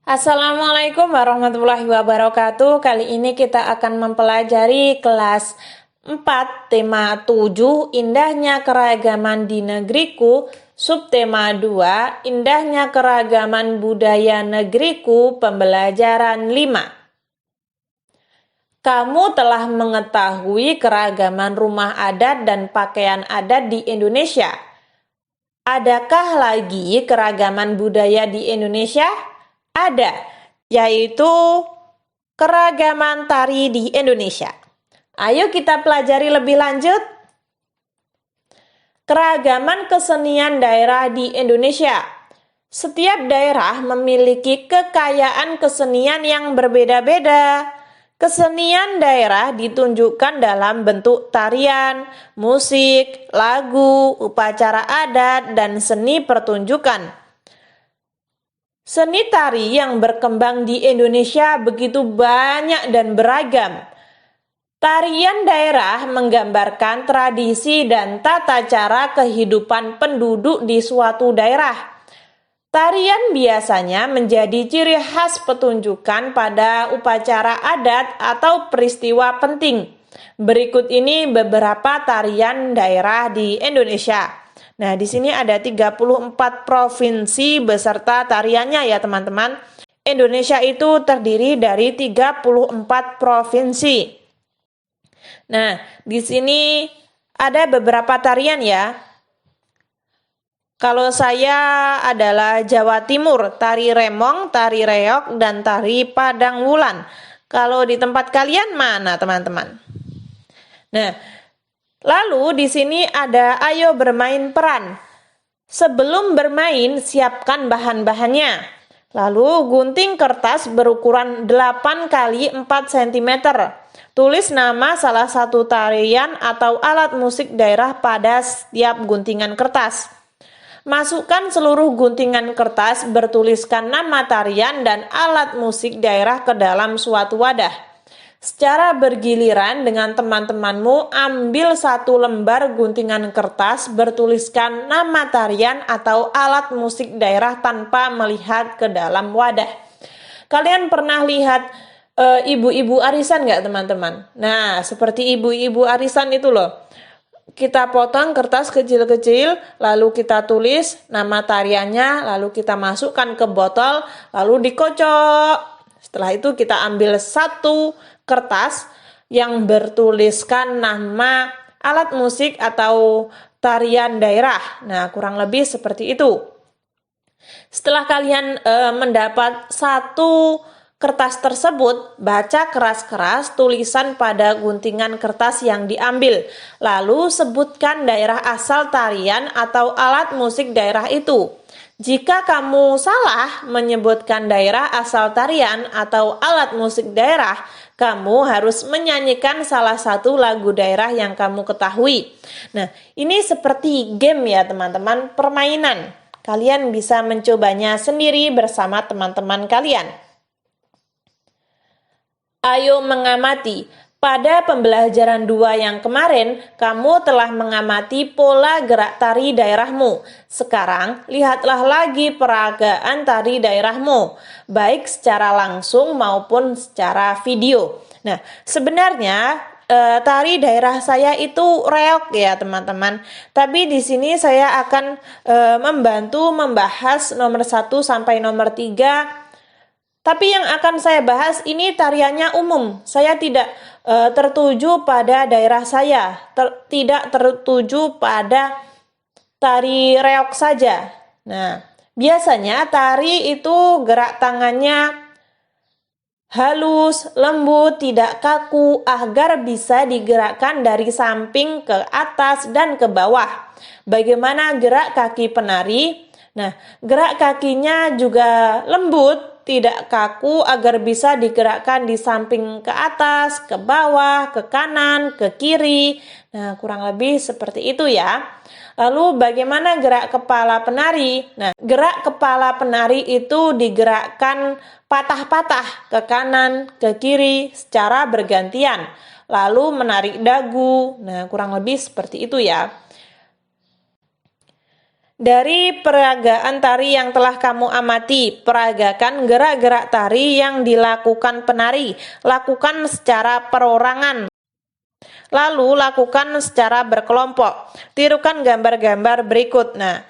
Assalamualaikum warahmatullahi wabarakatuh. Kali ini kita akan mempelajari kelas 4 tema 7 Indahnya Keragaman di Negeriku, subtema 2 Indahnya Keragaman Budaya Negeriku, pembelajaran 5. Kamu telah mengetahui keragaman rumah adat dan pakaian adat di Indonesia. Adakah lagi keragaman budaya di Indonesia? Ada, yaitu keragaman tari di Indonesia. Ayo kita pelajari lebih lanjut. Keragaman kesenian daerah di Indonesia. Setiap daerah memiliki kekayaan kesenian yang berbeda-beda. Kesenian daerah ditunjukkan dalam bentuk tarian, musik, lagu, upacara adat, dan seni pertunjukan. Seni tari yang berkembang di Indonesia begitu banyak dan beragam. Tarian daerah menggambarkan tradisi dan tata cara kehidupan penduduk di suatu daerah. Tarian biasanya menjadi ciri khas pertunjukan pada upacara adat atau peristiwa penting. Berikut ini beberapa tarian daerah di Indonesia. Nah, di sini ada 34 provinsi beserta tariannya ya teman-teman. Indonesia itu terdiri dari 34 provinsi. Nah, di sini ada beberapa tarian ya. Kalau saya adalah Jawa Timur, tari remong, tari reog, dan tari padang wulan. Kalau di tempat kalian mana teman-teman? Nah, lalu di sini ada ayo bermain peran. Sebelum bermain, siapkan bahan-bahannya. Lalu gunting kertas berukuran 8 x 4 cm. Tulis nama salah satu tarian atau alat musik daerah pada setiap guntingan kertas. Masukkan seluruh guntingan kertas bertuliskan nama tarian dan alat musik daerah ke dalam suatu wadah. Secara bergiliran dengan teman-temanmu, ambil satu lembar guntingan kertas bertuliskan nama tarian atau alat musik daerah tanpa melihat ke dalam wadah. Kalian pernah lihat ibu-ibu arisan nggak teman-teman? Nah, seperti ibu-ibu arisan itu loh. Kita potong kertas kecil-kecil, lalu kita tulis nama tariannya, lalu kita masukkan ke botol, lalu dikocok. Setelah itu kita ambil satu kertas yang bertuliskan nama alat musik atau tarian daerah. Nah, kurang lebih seperti itu. Setelah kalian mendapat satu kertas tersebut, baca keras-keras tulisan pada guntingan kertas yang diambil. Lalu sebutkan daerah asal tarian atau alat musik daerah itu. Jika kamu salah menyebutkan daerah asal tarian atau alat musik daerah, kamu harus menyanyikan salah satu lagu daerah yang kamu ketahui. Nah, ini seperti game ya teman-teman, permainan. Kalian bisa mencobanya sendiri bersama teman-teman kalian. Ayo mengamati. Pada pembelajaran 2 yang kemarin, kamu telah mengamati pola gerak tari daerahmu. Sekarang, lihatlah lagi peragaan tari daerahmu, baik secara langsung maupun secara video. Nah, sebenarnya tari daerah saya itu reog ya teman-teman. Tapi di sini saya akan membantu membahas nomor 1 sampai nomor 3. Tapi yang akan saya bahas ini tariannya umum. Saya tidak tertuju pada daerah saya, tidak tertuju pada tari reog saja. Nah, biasanya tari itu gerak tangannya halus, lembut, tidak kaku agar bisa digerakkan dari samping ke atas dan ke bawah. Bagaimana gerak kaki penari? Nah, gerak kakinya juga lembut, tidak kaku agar bisa digerakkan di samping ke atas, ke bawah, ke kanan, ke kiri. Nah, kurang lebih seperti itu ya. Lalu bagaimana gerak kepala penari? Nah, gerak kepala penari itu digerakkan patah-patah ke kanan, ke kiri secara bergantian. Lalu menarik dagu. Nah, kurang lebih seperti itu ya. Dari peragaan tari yang telah kamu amati, peragakan gerak-gerak tari yang dilakukan penari. Lakukan secara perorangan. Lalu lakukan secara berkelompok. Tirukan gambar-gambar berikut. Nah,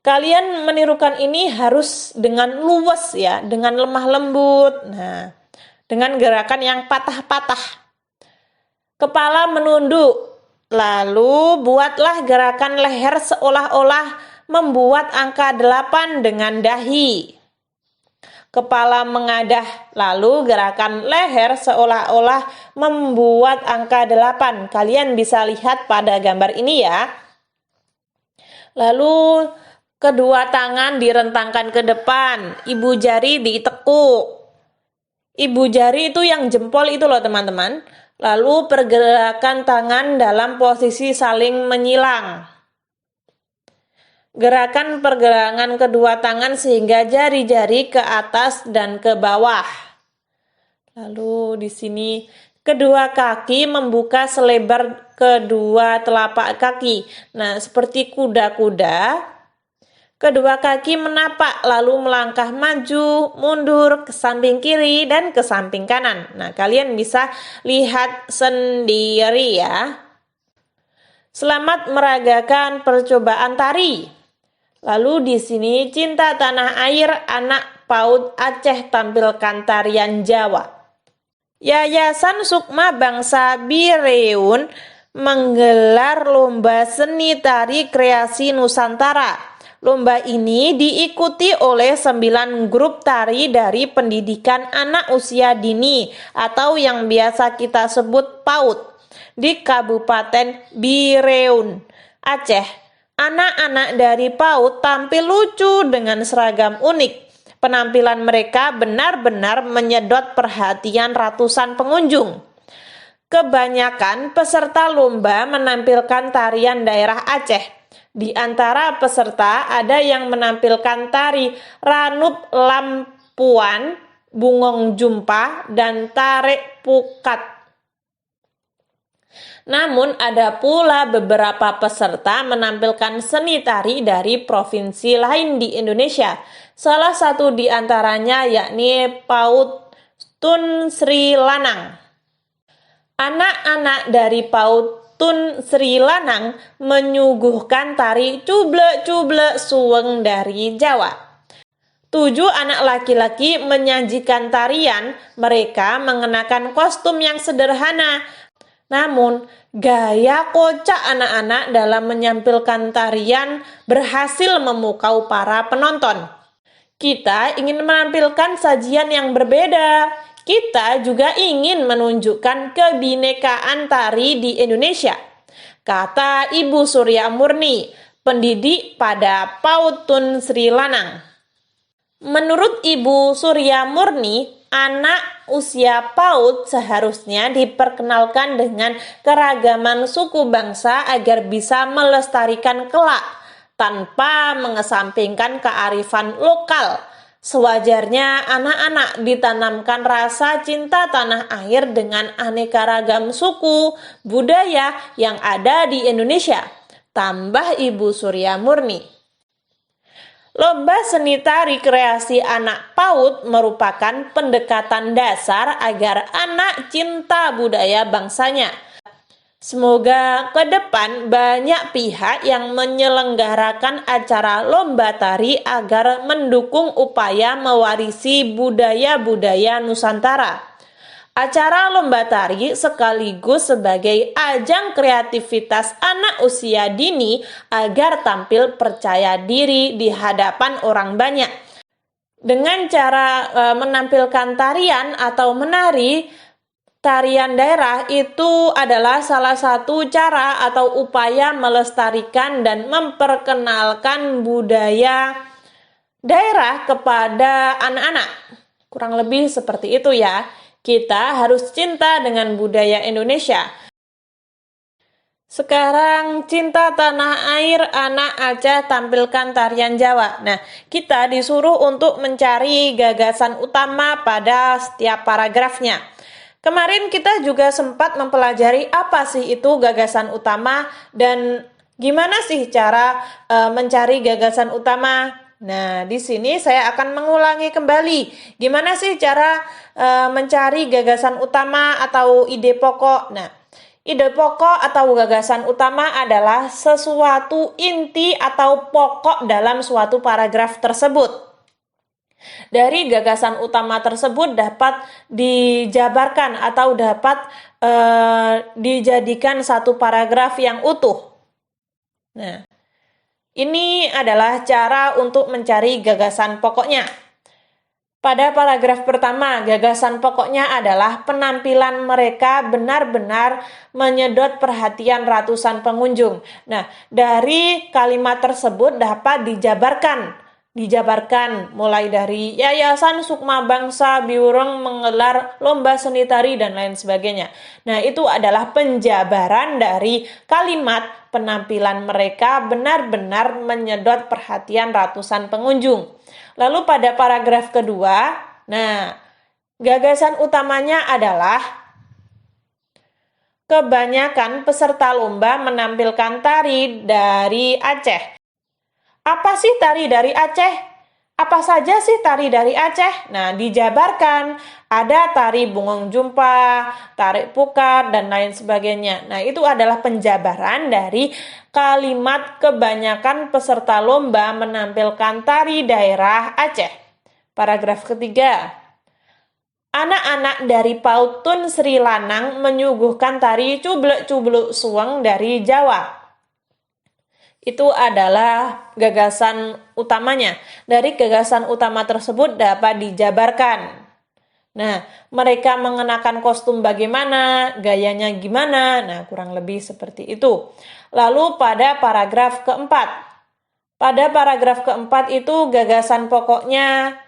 kalian menirukan ini harus dengan luwes ya, dengan lemah lembut. Nah, dengan gerakan yang patah-patah. Kepala menunduk. Lalu buatlah gerakan leher seolah-olah membuat angka 8 dengan dahi. Kepala mengadah, lalu gerakan leher seolah-olah membuat angka 8. Kalian bisa lihat pada gambar ini ya. Lalu kedua tangan direntangkan ke depan, ibu jari ditekuk. Ibu jari itu yang jempol itu loh teman-teman. Lalu pergerakan tangan dalam posisi saling menyilang. Gerakan pergelangan kedua tangan sehingga jari-jari ke atas dan ke bawah. Lalu di sini kedua kaki membuka selebar kedua telapak kaki. Nah, seperti kuda-kuda, kedua kaki menapak lalu melangkah maju, mundur ke samping kiri dan ke samping kanan. Nah, kalian bisa lihat sendiri ya. Selamat meragakan percobaan tari. Lalu di sini Cinta Tanah Air anak PAUD Aceh tampilkan tarian Jawa. Yayasan Sukma Bangsa Bireun menggelar lomba seni tari kreasi Nusantara. Lomba ini diikuti oleh 9 grup tari dari pendidikan anak usia dini atau yang biasa kita sebut PAUD di Kabupaten Bireun, Aceh. Anak-anak dari PAUD tampil lucu dengan seragam unik. Penampilan mereka benar-benar menyedot perhatian ratusan pengunjung. Kebanyakan peserta lomba menampilkan tarian daerah Aceh. Di antara peserta ada yang menampilkan tari Ranup Lampuan, Bungong Jumpa, dan Tarik Pukat. Namun ada pula beberapa peserta menampilkan seni tari dari provinsi lain di Indonesia. Salah satu di antaranya yakni PAUD Tun Sri Lanang. Anak-anak dari PAUD Tun Sri Lanang menyuguhkan tari cublek-cublek suweng dari Jawa. 7 anak laki-laki menyajikan tarian, mereka mengenakan kostum yang sederhana. Namun, gaya kocak anak-anak dalam menyampilkan tarian berhasil memukau para penonton. Kita ingin menampilkan sajian yang berbeda. Kita juga ingin menunjukkan kebinekaan tari di Indonesia, kata Ibu Surya Murni, pendidik pada PAUD Tun Sri Lanang. Menurut Ibu Surya Murni, anak usia PAUD seharusnya diperkenalkan dengan keragaman suku bangsa agar bisa melestarikan kelak tanpa mengesampingkan kearifan lokal. Sewajarnya anak-anak ditanamkan rasa cinta tanah air dengan aneka ragam suku, budaya yang ada di Indonesia, tambah Ibu Surya Murni. Lomba seni tari kreasi anak PAUD merupakan pendekatan dasar agar anak cinta budaya bangsanya. Semoga ke depan banyak pihak yang menyelenggarakan acara lomba tari agar mendukung upaya mewarisi budaya-budaya Nusantara. Acara lomba tari sekaligus sebagai ajang kreativitas anak usia dini agar tampil percaya diri di hadapan orang banyak. Dengan cara menampilkan tarian atau menari, tarian daerah itu adalah salah satu cara atau upaya melestarikan dan memperkenalkan budaya daerah kepada anak-anak. Kurang lebih seperti itu ya. Kita harus cinta dengan budaya Indonesia. Sekarang Cinta Tanah Air anak Aceh tampilkan tarian Jawa. Nah, kita disuruh untuk mencari gagasan utama pada setiap paragrafnya. Kemarin kita juga sempat mempelajari apa sih itu gagasan utama dan Gimana sih cara mencari gagasan utama? Nah, di sini saya akan mengulangi kembali. Gimana sih cara mencari gagasan utama atau ide pokok? Nah, ide pokok atau gagasan utama adalah sesuatu inti atau pokok dalam suatu paragraf tersebut. Dari gagasan utama tersebut dapat dijabarkan atau dapat dijadikan satu paragraf yang utuh. Nah, ini adalah cara untuk mencari gagasan pokoknya. Pada paragraf pertama, gagasan pokoknya adalah penampilan mereka benar-benar menyedot perhatian ratusan pengunjung. Nah, dari kalimat tersebut dapat dijabarkan mulai dari Yayasan Sukma Bangsa Biureng menggelar lomba seni tari dan lain sebagainya. Nah, itu adalah penjabaran dari kalimat penampilan mereka benar-benar menyedot perhatian ratusan pengunjung. Lalu pada paragraf kedua, nah, gagasan utamanya adalah kebanyakan peserta lomba menampilkan tari dari Aceh. Apa sih tari dari Aceh? Apa saja sih tari dari Aceh? Nah, dijabarkan. Ada tari bungong jumpa, tarik pukar, dan lain sebagainya. Nah, itu adalah penjabaran dari kalimat kebanyakan peserta lomba menampilkan tari daerah Aceh. Paragraf ketiga. Anak-anak dari Pautun Sri Lanang menyuguhkan tari cublek-cubluk suweng dari Jawa. Itu adalah gagasan utamanya. Dari gagasan utama tersebut dapat dijabarkan. Nah, mereka mengenakan kostum bagaimana, gayanya gimana, nah kurang lebih seperti itu. Lalu pada paragraf keempat. Pada paragraf keempat itu gagasan pokoknya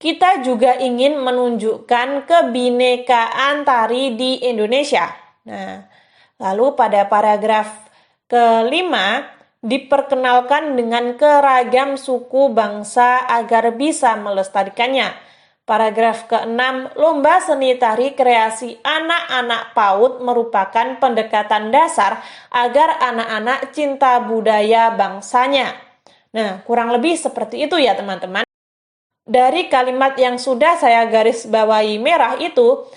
kita juga ingin menunjukkan kebinekaan tari di Indonesia. Nah, lalu pada paragraf kelima, diperkenalkan dengan keragam suku bangsa agar bisa melestarikannya. Paragraf keenam, lomba seni tari kreasi anak-anak PAUD merupakan pendekatan dasar agar anak-anak cinta budaya bangsanya. Nah, kurang lebih seperti itu ya teman-teman. Dari kalimat yang sudah saya garis bawahi merah itu,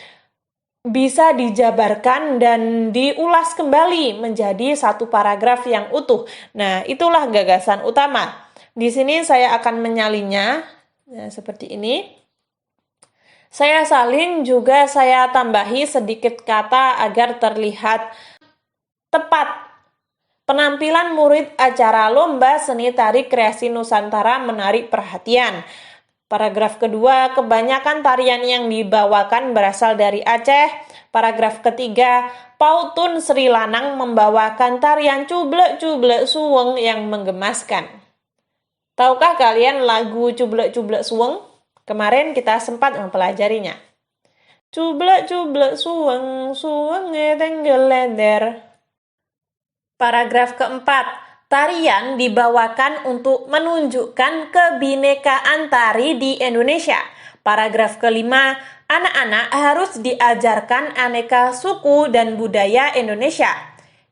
bisa dijabarkan dan diulas kembali menjadi satu paragraf yang utuh. Nah, itulah gagasan utama. Di sini saya akan menyalinnya seperti ini. Saya salin juga saya tambahi sedikit kata agar terlihat tepat. Penampilan murid acara lomba seni tari kreasi Nusantara menarik perhatian. Paragraf kedua, kebanyakan tarian yang dibawakan berasal dari Aceh. Paragraf ketiga, Pautun Sri Lanang membawakan tarian cublek-cublek suweng yang menggemaskan. Tahukah kalian lagu cublek-cublek suweng? Kemarin kita sempat mempelajarinya. Cublek-cublek suweng, suwenge tenggelender. Paragraf keempat, tarian dibawakan untuk menunjukkan kebinekaan tari di Indonesia. Paragraf kelima, anak-anak harus diajarkan aneka suku dan budaya Indonesia.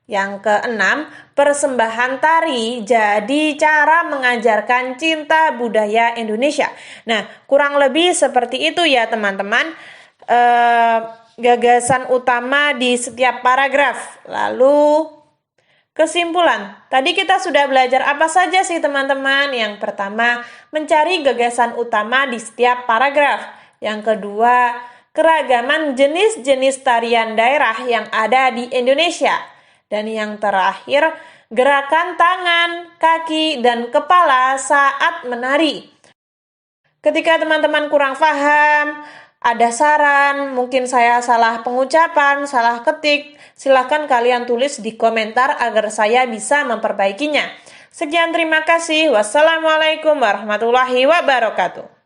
Yang keenam, persembahan tari jadi cara mengajarkan cinta budaya Indonesia. Nah, kurang lebih seperti itu ya teman-teman. Gagasan utama di setiap paragraf. Lalu kesimpulan, tadi kita sudah belajar apa saja sih teman-teman? Yang pertama, mencari gagasan utama di setiap paragraf. Yang kedua, keragaman jenis-jenis tarian daerah yang ada di Indonesia. Dan yang terakhir, gerakan tangan, kaki, dan kepala saat menari. Ketika teman-teman kurang paham, ada saran, mungkin saya salah pengucapan, salah ketik, silahkan kalian tulis di komentar agar saya bisa memperbaikinya. Sekian terima kasih. Wassalamualaikum warahmatullahi wabarakatuh.